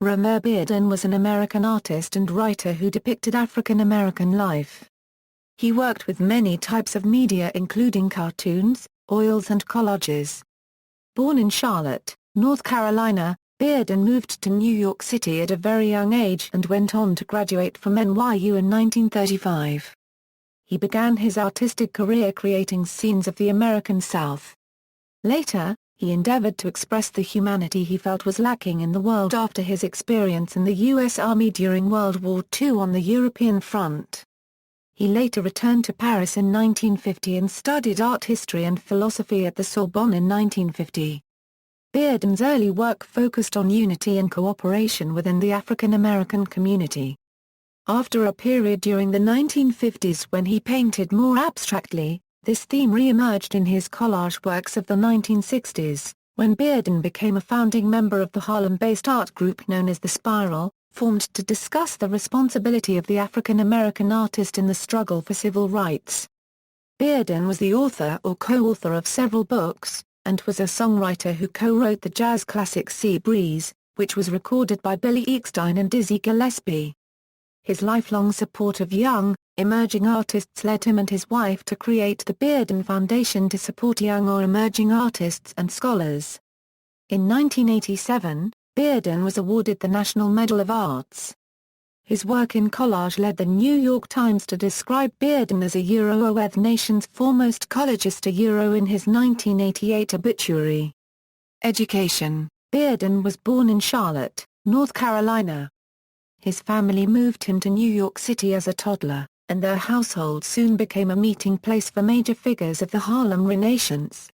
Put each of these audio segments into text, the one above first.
Romare Bearden was an American artist and writer who depicted African American life. He worked with many types of media including cartoons, oils and collages. Born in Charlotte, North Carolina, Bearden moved to New York City at a very young age and went on to graduate from NYU in 1935. He began his artistic career creating scenes of the American South. Later, he endeavored to express the humanity he felt was lacking in the world after his experience in the U.S. Army during World War II on the European front. He later returned to Paris in 1950 and studied art history and philosophy at the Sorbonne in 1950. Bearden's early work focused on unity and cooperation within the African American community. After a period during the 1950s when he painted more abstractly, this theme re-emerged in his collage works of the 1960s, when Bearden became a founding member of the Harlem-based art group known as The Spiral, formed to discuss the responsibility of the African American artist in the struggle for civil rights. Bearden was the author or co-author of several books, and was a songwriter who co-wrote the jazz classic Sea Breeze, which was recorded by Billy Eckstine and Dizzy Gillespie. His lifelong support of young, emerging artists led him and his wife to create the Bearden Foundation to support young or emerging artists and scholars. In 1987, Bearden was awarded the National Medal of Arts. His work in collage led the New York Times to describe Bearden as a nation's foremost collagist in his 1988 obituary. Education. Bearden was born in Charlotte, North Carolina. His family moved him to New York City as a toddler, and their household soon became a meeting place for major figures of the Harlem Renaissance.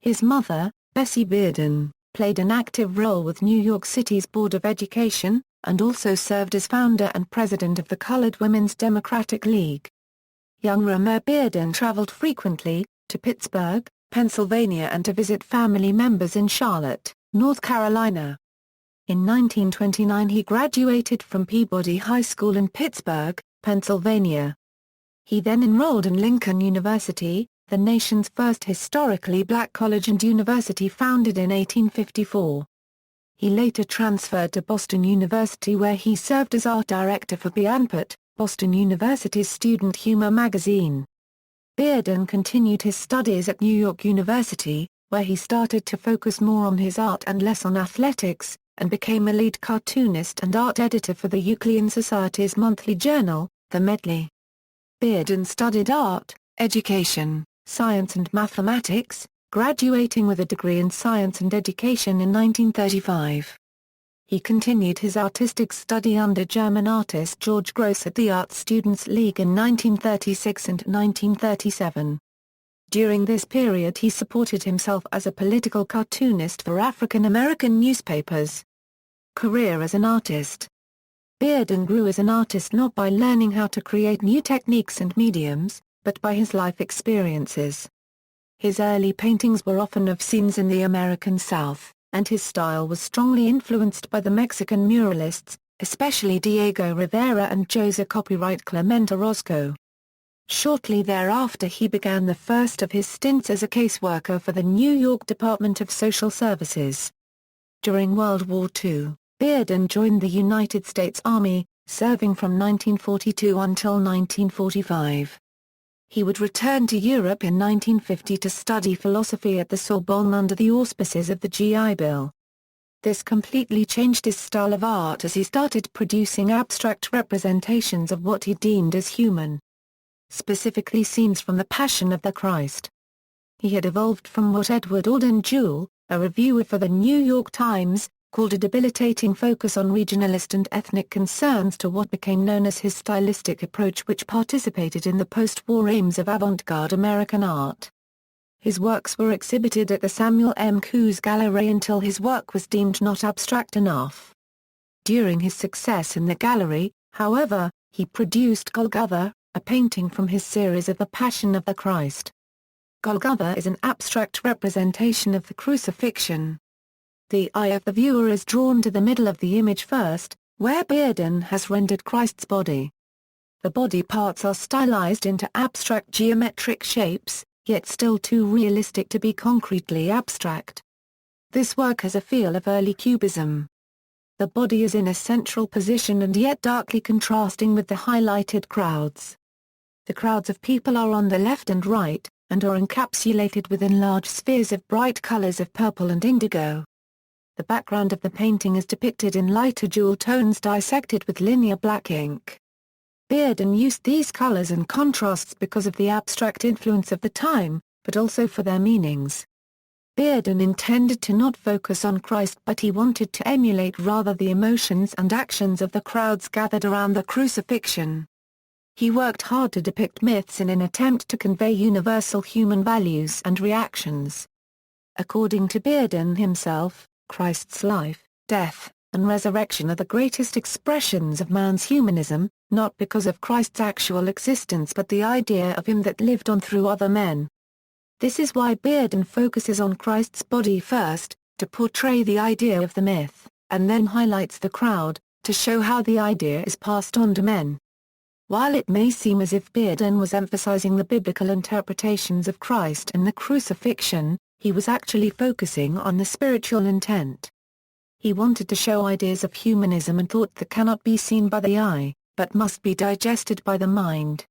His mother, Bessie Bearden, played an active role with New York City's Board of Education, and also served as founder and president of the Colored Women's Democratic League. Young Romare Bearden traveled frequently, to Pittsburgh, Pennsylvania and to visit family members in Charlotte, North Carolina. In 1929 he graduated from Peabody High School in Pittsburgh, Pennsylvania. He then enrolled in Lincoln University, the nation's first historically black college and university founded in 1854. He later transferred to Boston University where he served as art director for Beanpot, Boston University's student humor magazine. Bearden continued his studies at New York University, where he started to focus more on his art and less on athletics, and became a lead cartoonist and art editor for the Euclidean Society's monthly journal, The Medley. Bearden studied art, education, science and mathematics, graduating with a degree in science and education in 1935. He continued his artistic study under German artist George Gross at the Art Students League in 1936 and 1937. During this period he supported himself as a political cartoonist for African American newspapers. Career as an artist. Bearden grew as an artist not by learning how to create new techniques and mediums, but by his life experiences. His early paintings were often of scenes in the American South, and his style was strongly influenced by the Mexican muralists, especially Diego Rivera and José copyright Clemente Orozco. Shortly thereafter he began the first of his stints as a caseworker for the New York Department of Social Services. During World War II, Bearden joined the United States Army, serving from 1942 until 1945. He would return to Europe in 1950 to study philosophy at the Sorbonne under the auspices of the GI Bill. This completely changed his style of art as he started producing abstract representations of what he deemed as human. Specifically scenes from the Passion of the Christ. He had evolved from what Edward Alden Jewell, a reviewer for the New York Times, called a debilitating focus on regionalist and ethnic concerns to what became known as his stylistic approach, which participated in the post-war aims of avant-garde American art. His works were exhibited at the Samuel M. Coos Gallery until his work was deemed not abstract enough. During his success in the gallery, however, he produced Golgotha, a painting from his series of The Passion of the Christ. Golgotha is an abstract representation of the crucifixion. The eye of the viewer is drawn to the middle of the image first, where Bearden has rendered Christ's body. The body parts are stylized into abstract geometric shapes, yet still too realistic to be concretely abstract. This work has a feel of early Cubism. The body is in a central position and yet darkly contrasting with the highlighted crowds. The crowds of people are on the left and right, and are encapsulated within large spheres of bright colors of purple and indigo. The background of the painting is depicted in lighter jewel tones dissected with linear black ink. Bearden used these colors and contrasts because of the abstract influence of the time, but also for their meanings. Bearden intended to not focus on Christ, but he wanted to emulate rather the emotions and actions of the crowds gathered around the crucifixion. He worked hard to depict myths in an attempt to convey universal human values and reactions. According to Bearden himself, Christ's life, death, and resurrection are the greatest expressions of man's humanism, not because of Christ's actual existence but the idea of him that lived on through other men. This is why Bearden focuses on Christ's body first, to portray the idea of the myth, and then highlights the crowd, to show how the idea is passed on to men. While it may seem as if Bearden was emphasizing the biblical interpretations of Christ and the crucifixion, he was actually focusing on the spiritual intent. He wanted to show ideas of humanism and thought that cannot be seen by the eye, but must be digested by the mind.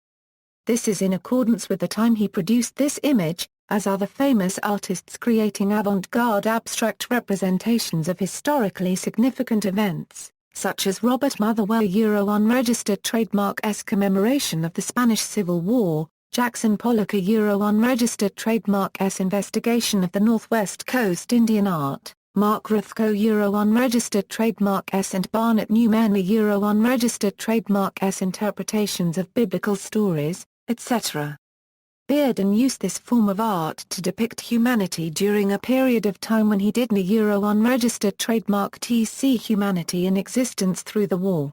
This is in accordance with the time he produced this image, as are the famous artists creating avant-garde abstract representations of historically significant events, such as Robert Motherwell Unregistered Trademark commemoration of the Spanish Civil War, Jackson Pollock Unregistered Trademark investigation of the Northwest Coast Indian art, Mark Rothko Unregistered Trademark and Barnett Newman Unregistered Trademark interpretations of biblical stories, etc. Bearden used this form of art to depict humanity during a period of time when he didn't unregistered trademark TC humanity in existence through the war.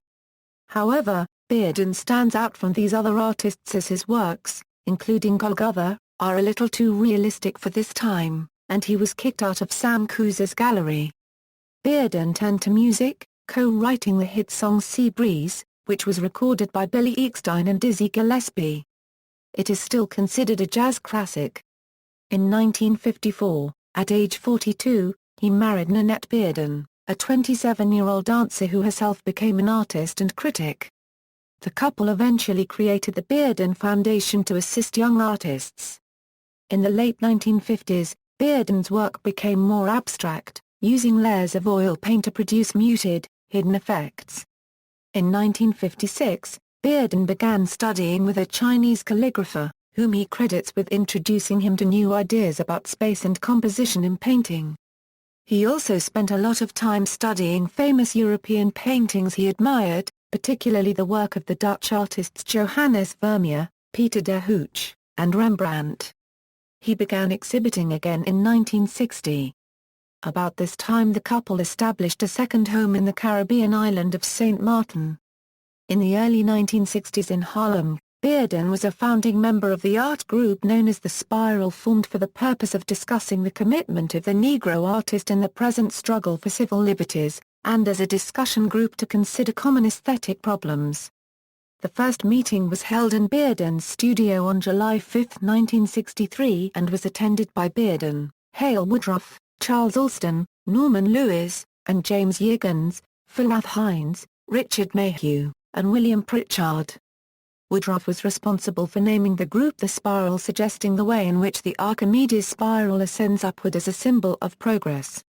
However, Bearden stands out from these other artists as his works, including Golgotha, are a little too realistic for this time, and he was kicked out of Sam Coose's gallery. Bearden turned to music, co-writing the hit song Sea Breeze, which was recorded by Billy Eckstine and Dizzy Gillespie. It is still considered a jazz classic. In 1954, at age 42, he married Nanette Bearden, a 27-year-old dancer who herself became an artist and critic. The couple eventually created the Bearden Foundation to assist young artists. In the late 1950s, Bearden's work became more abstract, using layers of oil paint to produce muted, hidden effects. In 1956, Bearden began studying with a Chinese calligrapher, whom he credits with introducing him to new ideas about space and composition in painting. He also spent a lot of time studying famous European paintings he admired, particularly the work of the Dutch artists Johannes Vermeer, Peter de Hooch, and Rembrandt. He began exhibiting again in 1960. About this time the couple established a second home in the Caribbean island of St. Martin. In the early 1960s in Harlem, Bearden was a founding member of the art group known as the Spiral, formed for the purpose of discussing the commitment of the Negro artist in the present struggle for civil liberties, and as a discussion group to consider common aesthetic problems. The first meeting was held in Bearden's studio on July 5, 1963 and was attended by Bearden, Hale Woodruff, Charles Alston, Norman Lewis, and James Yiggins, Philath Hines, Richard Mayhew, and William Pritchard. Woodruff was responsible for naming the group the Spiral, suggesting the way in which the Archimedes spiral ascends upward as a symbol of progress.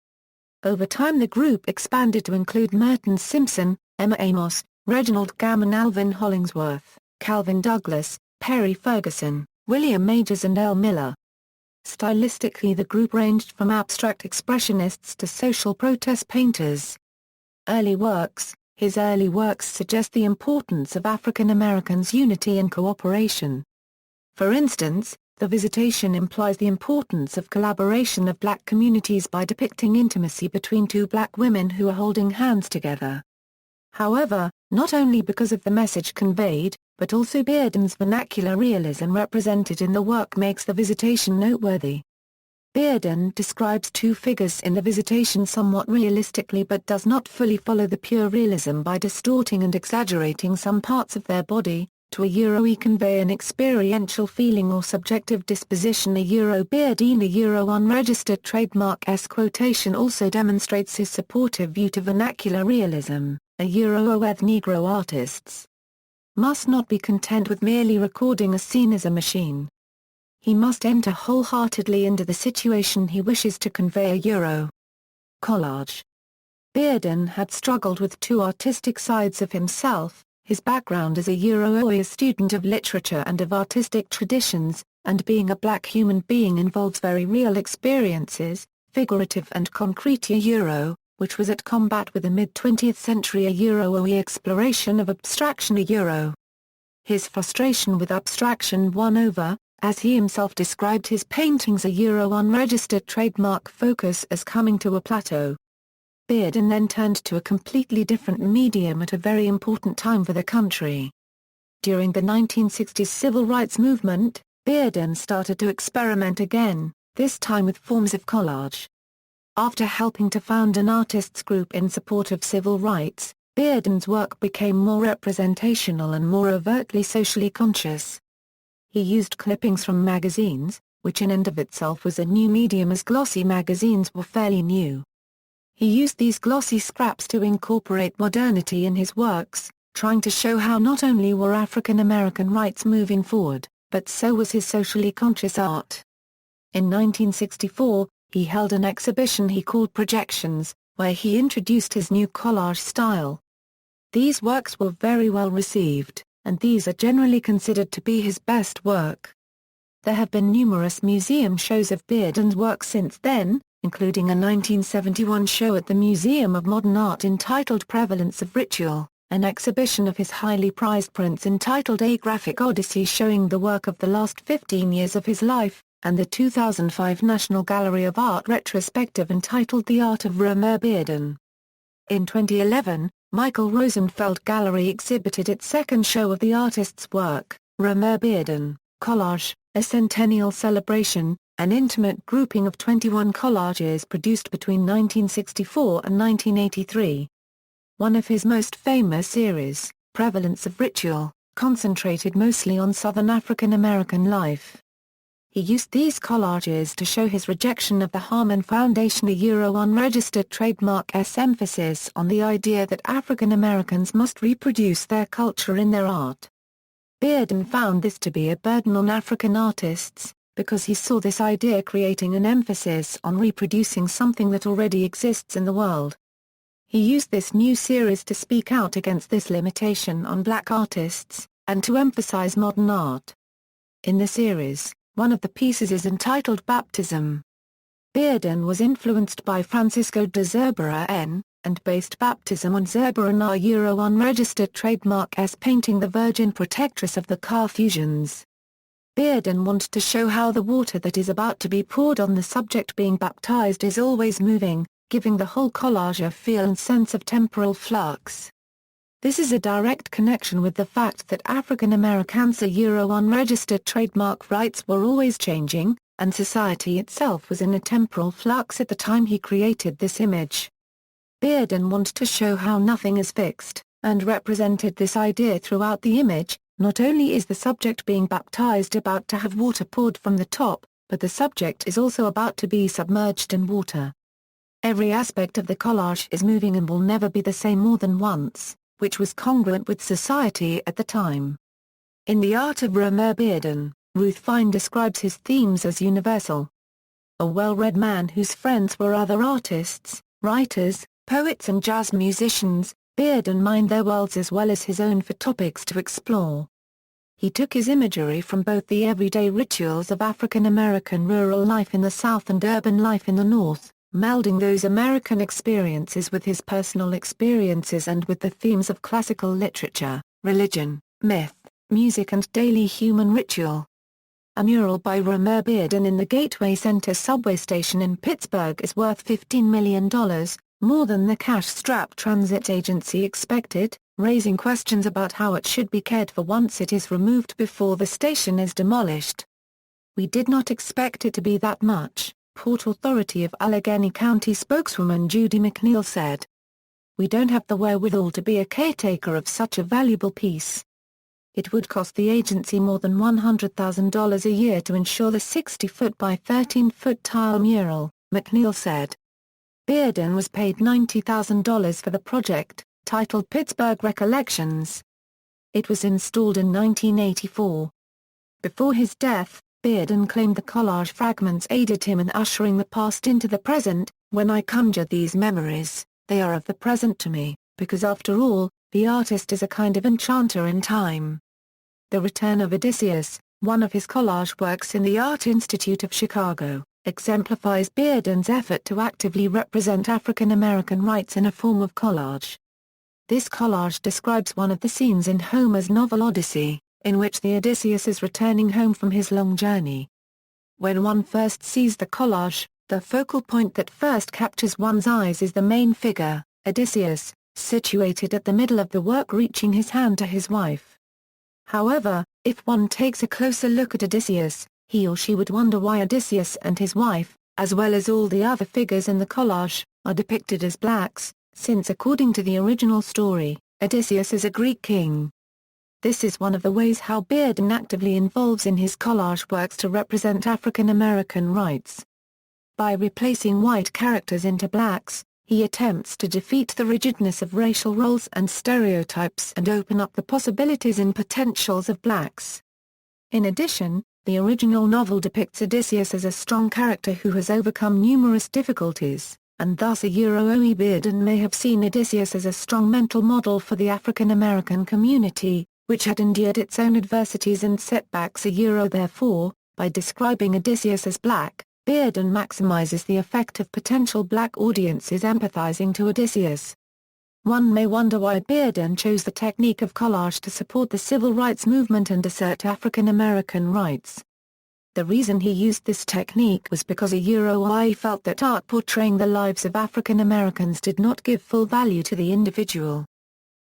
Over time the group expanded to include Merton Simpson, Emma Amos, Reginald Gammon, Alvin Hollingsworth, Calvin Douglas, Perry Ferguson, William Majors and L. Miller. Stylistically the group ranged from abstract expressionists to social protest painters. His early works suggest the importance of African Americans' unity and cooperation. For instance, The Visitation implies the importance of collaboration of black communities by depicting intimacy between two black women who are holding hands together. However, not only because of the message conveyed, but also Bearden's vernacular realism represented in the work makes The Visitation noteworthy. Bearden describes two figures in The Visitation somewhat realistically but does not fully follow the pure realism by distorting and exaggerating some parts of their body, to we convey an experiential feeling or subjective disposition. Bearden unregistered trademark S quotation also demonstrates his supportive view to vernacular realism. With Negro artists must not be content with merely recording a scene as a machine. He must enter wholeheartedly into the situation he wishes to convey. Collage. Bearden had struggled with two artistic sides of himself, his background as a student of literature and of artistic traditions, and being a black human being involves very real experiences, figurative and concrete. Which was at combat with the mid-20th century exploration of abstraction. His frustration with abstraction won over, as he himself described his paintings. Unregistered trademark focus as coming to a plateau. Bearden then turned to a completely different medium at a very important time for the country. During the 1960s civil rights movement, Bearden started to experiment again, this time with forms of collage. After helping to found an artists' group in support of civil rights, Bearden's work became more representational and more overtly socially conscious. He used clippings from magazines, which in and of itself was a new medium as glossy magazines were fairly new. He used these glossy scraps to incorporate modernity in his works, trying to show how not only were African American rights moving forward, but so was his socially conscious art. In 1964, he held an exhibition he called Projections, where he introduced his new collage style. These works were very well received, and these are generally considered to be his best work. There have been numerous museum shows of Bearden's work since then, including a 1971 show at the Museum of Modern Art entitled Prevalence of Ritual, an exhibition of his highly prized prints entitled A Graphic Odyssey showing the work of the last 15 years of his life, and the 2005 National Gallery of Art retrospective entitled The Art of Romare Bearden. In 2011, Michael Rosenfeld Gallery exhibited its second show of the artist's work, Romare Bearden, Collage, a centennial celebration, an intimate grouping of 21 collages produced between 1964 and 1983. One of his most famous series, Prevalence of Ritual, concentrated mostly on Southern African American life. He used these collages to show his rejection of the Harman Foundation unregistered trademark S emphasis on the idea that African Americans must reproduce their culture in their art. Bearden found this to be a burden on African artists, because he saw this idea creating an emphasis on reproducing something that already exists in the world. He used this new series to speak out against this limitation on black artists, and to emphasize modern art. In the series, one of the pieces is entitled Baptism. Bearden was influenced by Francisco de Zurbarán, and based baptism on Zurbarán unregistered trademark S painting the Virgin Protectress of the Carthusians. Bearden wanted to show how the water that is about to be poured on the subject being baptized is always moving, giving the whole collage a feel and sense of temporal flux. This is a direct connection with the fact that African Americans' unregistered trademark rights were always changing, and society itself was in a temporal flux at the time he created this image. Bearden wanted to show how nothing is fixed, and represented this idea throughout the image. Not only is the subject being baptized about to have water poured from the top, but the subject is also about to be submerged in water. Every aspect of the collage is moving and will never be the same more than once, which was congruent with society at the time. In The Art of Romare Bearden, Ruth Fine describes his themes as universal. A well-read man whose friends were other artists, writers, poets and jazz musicians, Bearden mined their worlds as well as his own for topics to explore. He took his imagery from both the everyday rituals of African American rural life in the South and urban life in the North, melding those American experiences with his personal experiences and with the themes of classical literature, religion, myth, music and daily human ritual. A mural by Romare Bearden in the Gateway Center subway station in Pittsburgh is worth $15 million, more than the cash-strapped transit agency expected, raising questions about how it should be cared for once it is removed before the station is demolished. "We did not expect it to be that much," Port Authority of Allegheny County spokeswoman Judy McNeil said. "We don't have the wherewithal to be a caretaker of such a valuable piece." It would cost the agency more than $100,000 a year to ensure the 60-foot by 13-foot tile mural, McNeil said. Bearden was paid $90,000 for the project, titled Pittsburgh Recollections. It was installed in 1984. Before his death, Bearden claimed the collage fragments aided him in ushering the past into the present. When I conjure these memories, they are of the present to me, because after all, the artist is a kind of enchanter in time. The Return of Odysseus, one of his collage works in the Art Institute of Chicago, exemplifies Bearden's effort to actively represent African American rights in a form of collage. This collage describes one of the scenes in Homer's novel Odyssey, in which the Odysseus is returning home from his long journey. When one first sees the collage, the focal point that first captures one's eyes is the main figure, Odysseus, situated at the middle of the work reaching his hand to his wife. However, if one takes a closer look at Odysseus, he or she would wonder why Odysseus and his wife, as well as all the other figures in the collage, are depicted as blacks, since according to the original story, Odysseus is a Greek king. This is one of the ways how Bearden actively involves in his collage works to represent African American rights. By replacing white characters into blacks, he attempts to defeat the rigidness of racial roles and stereotypes and open up the possibilities and potentials of blacks. In addition, the original novel depicts Odysseus as a strong character who has overcome numerous difficulties, and thus Bearden may have seen Odysseus as a strong mental model for the African American community, which had endured its own adversities and setbacks. Therefore, by describing Odysseus as black, Bearden maximizes the effect of potential black audiences empathizing to Odysseus. One may wonder why Bearden chose the technique of collage to support the civil rights movement and assert African American rights. The reason he used this technique was because he felt that art portraying the lives of African Americans did not give full value to the individual.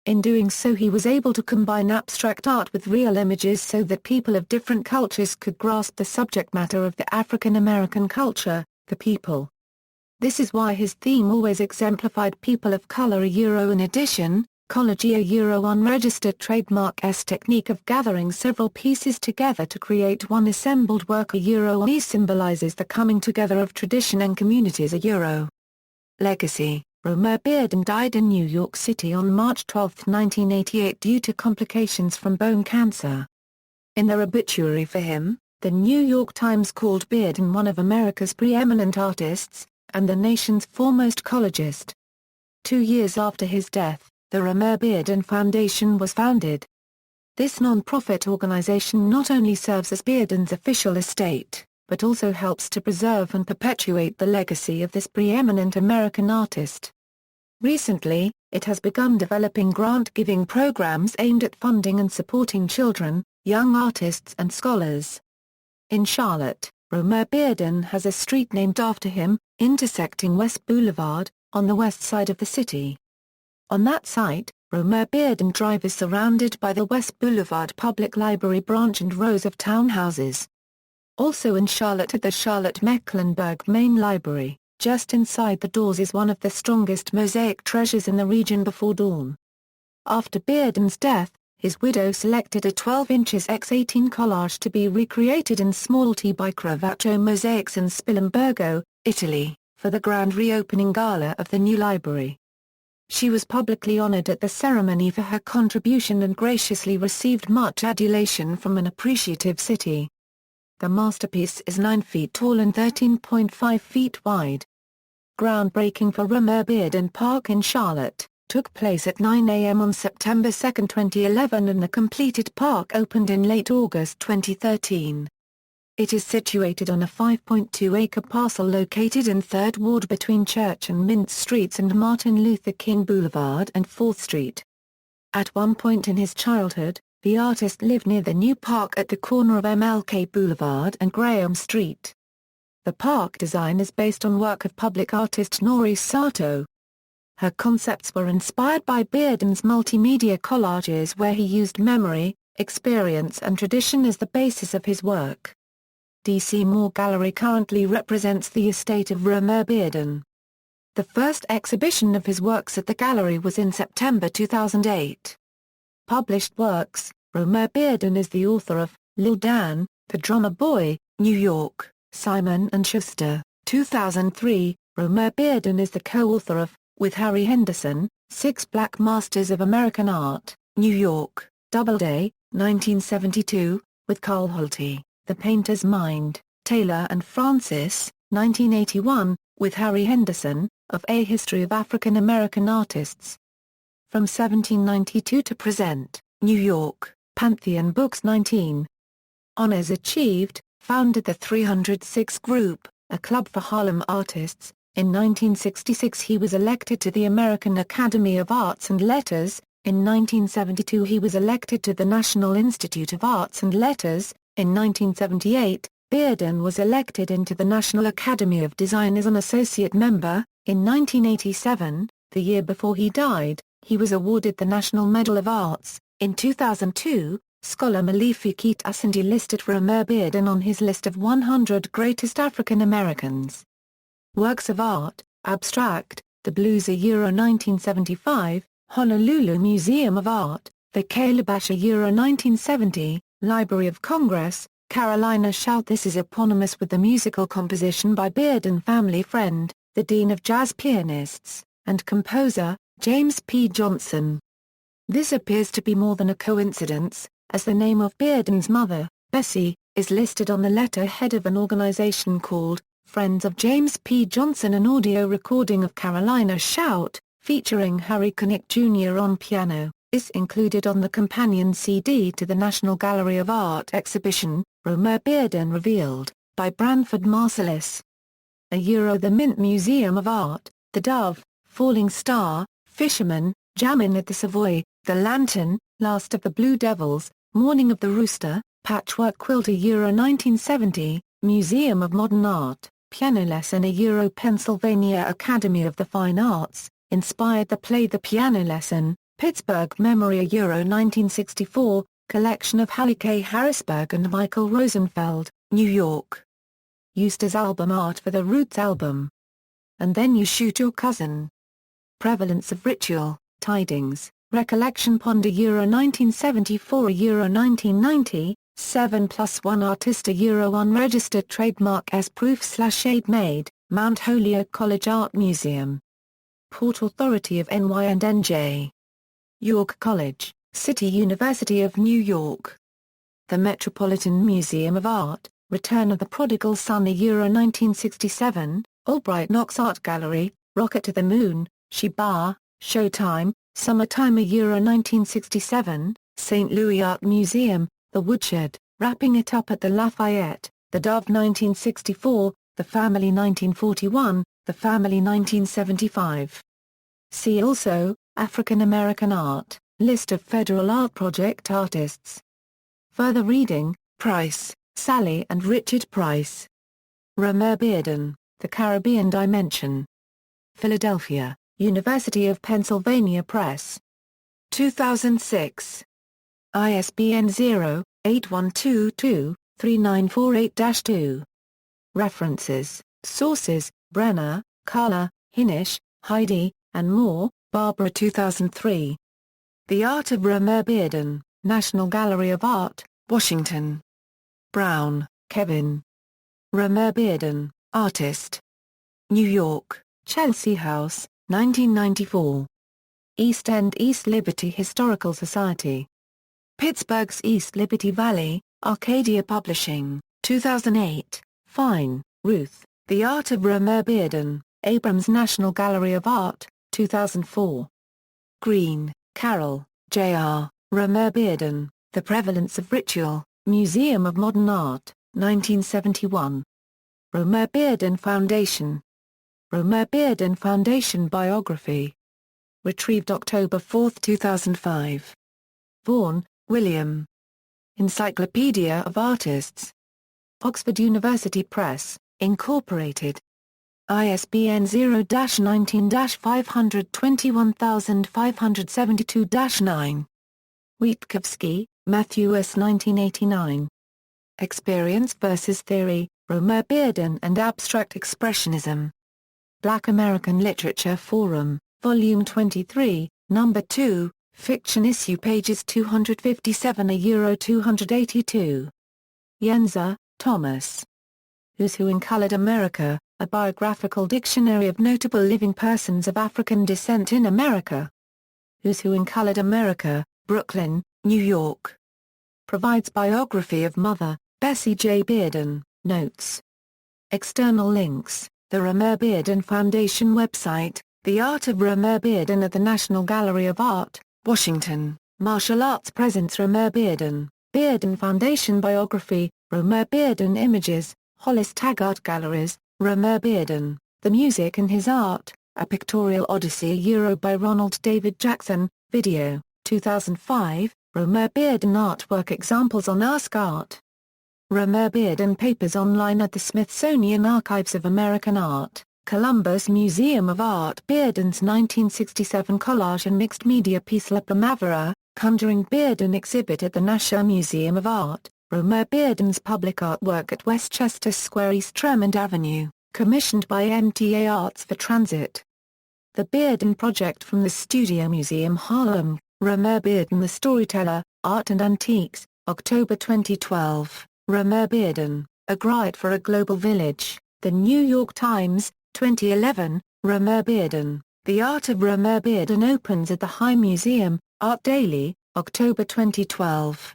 In doing so, he was able to combine abstract art with real images so that people of different cultures could grasp the subject matter of the African American culture, the people. This is why his theme always exemplified people of color. In addition, Collage unregistered trademark technique of gathering several pieces together to create one assembled work. Symbolizes the coming together of tradition and communities. Legacy. Romare Bearden died in New York City on March 12, 1988 due to complications from bone cancer. In their obituary for him, the New York Times called Bearden one of America's preeminent artists, and the nation's foremost collagist. 2 years after his death, the Romare Bearden Foundation was founded. This non-profit organization not only serves as Bearden's official estate, but also helps to preserve and perpetuate the legacy of this preeminent American artist. Recently, it has begun developing grant-giving programs aimed at funding and supporting children, young artists and scholars. In Charlotte, Romare Bearden has a street named after him, intersecting West Boulevard, on the west side of the city. On that site, Romare Bearden Drive is surrounded by the West Boulevard Public Library branch and rows of townhouses. Also in Charlotte at the Charlotte-Mecklenburg Main Library, just inside the doors is one of the strongest mosaic treasures in the region before dawn. After Bearden's death, his widow selected a 12 inches x 18 collage to be recreated in small T by Cravaggio Mosaics in Spilimbergo, Italy, for the grand reopening gala of the new library. She was publicly honored at the ceremony for her contribution and graciously received much adulation from an appreciative city. The masterpiece is 9 feet tall and 13.5 feet wide. Groundbreaking for Romare Bearden Park in Charlotte took place at 9 a.m. on September 2, 2011, and the completed park opened in late August 2013. It is situated on a 5.2-acre parcel located in 3rd Ward between Church and Mint Streets and Martin Luther King Boulevard and 4th Street. At one point in his childhood, the artist lived near the new park at the corner of MLK Boulevard and Graham Street. The park design is based on work of public artist Nori Sato. Her concepts were inspired by Bearden's multimedia collages, where he used memory, experience and tradition as the basis of his work. D.C. Moore Gallery currently represents the estate of Romare Bearden. The first exhibition of his works at the gallery was in September 2008. Published works: Romare Bearden is the author of Lil Dan, The Drummer Boy, New York, Simon & Schuster, 2003. Romare Bearden is the co-author of, with Harry Henderson, Six Black Masters of American Art, New York, Doubleday, 1972, with Carl Holty, The Painter's Mind, Taylor and Francis, 1981, with Harry Henderson, of A History of African American Artists. From 1792 to present, New York, Pantheon Books 19. Honors achieved, founded the 306 Group, a club for Harlem artists. In 1966 he was elected to the American Academy of Arts and Letters. In 1972 he was elected to the National Institute of Arts and Letters. In 1978, Bearden was elected into the National Academy of Design as an associate member. In 1987, the year before he died, he was awarded the National Medal of Arts. In 2002, scholar Malifi Keet Asandi listed Romare Bearden on his list of 100 greatest African Americans. Works of art, abstract, The Blues Euro 1975, Honolulu Museum of Art, The Calabash Euro 1970, Library of Congress, Carolina Shout. This is eponymous with the musical composition by Bearden family friend, the Dean of Jazz Pianists, and composer, James P. Johnson. This appears to be more than a coincidence, as the name of Bearden's mother, Bessie, is listed on the letterhead of an organization called Friends of James P. Johnson. An audio recording of Carolina Shout, featuring Harry Connick Jr. on piano, is included on the companion CD to the National Gallery of Art exhibition, Romare Bearden Revealed, by Branford Marsalis. The Mint Museum of Art, The Dove, Falling Star, Fisherman, Jammin' at the Savoy, The Lantern, Last of the Blue Devils, Morning of the Rooster, Patchwork Quilt Euro 1970, Museum of Modern Art, Piano Lesson Euro Pennsylvania Academy of the Fine Arts, inspired the play The Piano Lesson, Pittsburgh Memory Euro 1964, collection of Hallie K. Harrisburg and Michael Rosenfeld, New York. Used as album art for the Roots album. And Then You Shoot Your Cousin. Prevalence of Ritual, Tidings, Recollection Pond Euro 1974 Euro 1990, 7+1 Artist Euro Unregistered Trademark as Proof/Aid Made, Mount Holyoke College Art Museum. Port Authority of NY and NJ. York College, City University of New York. The Metropolitan Museum of Art, Return of the Prodigal Son Euro 1967, Albright Knox Art Gallery, Rocket to the Moon, Shiba, Showtime, Summertime Euro 1967, St. Louis Art Museum, The Woodshed, Wrapping It Up at the Lafayette, The Dove 1964, The Family 1941, The Family 1975. See also, African American Art, List of Federal Art Project artists. Further reading, Price, Sally and Richard Price. Romare Bearden, The Caribbean Dimension. Philadelphia, University of Pennsylvania Press. 2006. ISBN 0-8122-3948-2. References, Sources, Brenner, Carla, Hinish, Heidi, and Moore, Barbara 2003. The Art of Romare Bearden, National Gallery of Art, Washington. Brown, Kevin. Romare Bearden, Artist. New York, Chelsea House, 1994. East End East Liberty Historical Society. Pittsburgh's East Liberty Valley, Arcadia Publishing, 2008. Fine, Ruth, The Art of Romare Bearden, Abrams National Gallery of Art, 2004. Green, Carol, J.R., Romare Bearden, The Prevalence of Ritual, Museum of Modern Art, 1971. Romare Bearden Foundation. Romare Bearden Foundation Biography. Retrieved October 4, 2005. Vaughan, William. Encyclopedia of Artists. Oxford University Press, Incorporated. ISBN 0-19-521572-9. Witkowski, Matthew S. 1989. Experience versus Theory, Romare Bearden and Abstract Expressionism. Black American Literature Forum, Volume 23, No. 2, Fiction issue pages 257–282. Yenza, Thomas. Who's Who in Colored America, a biographical dictionary of notable living persons of African descent in America. Who's Who in Colored America, Brooklyn, New York. Provides biography of Mother, Bessie J. Bearden, notes. External links, the Romare Bearden Foundation website, The Art of Romare Bearden at the National Gallery of Art, Washington, Martial Arts Presents Romare Bearden, Bearden Foundation Biography, Romare Bearden Images, Hollis Taggart Galleries, Romare Bearden, The Music in His Art, A Pictorial Odyssey by Ronald David Jackson, video, 2005, Romare Bearden Artwork Examples on Ask Art. Romare Bearden Papers online at the Smithsonian Archives of American Art, Columbus Museum of Art. Bearden's 1967 collage and mixed media piece La Primavera, Conjuring Bearden exhibit at the National Museum of Art. Romare Bearden's public artwork at Westchester Square, East Tremont Avenue, commissioned by MTA Arts for Transit. The Bearden Project from the Studio Museum Harlem, Romare Bearden the Storyteller, Art and Antiques, October 2012, Romare Bearden, A Guide for a Global Village, The New York Times, 2011, Romare Bearden, The Art of Romare Bearden opens at the High Museum, Art Daily, October 2012.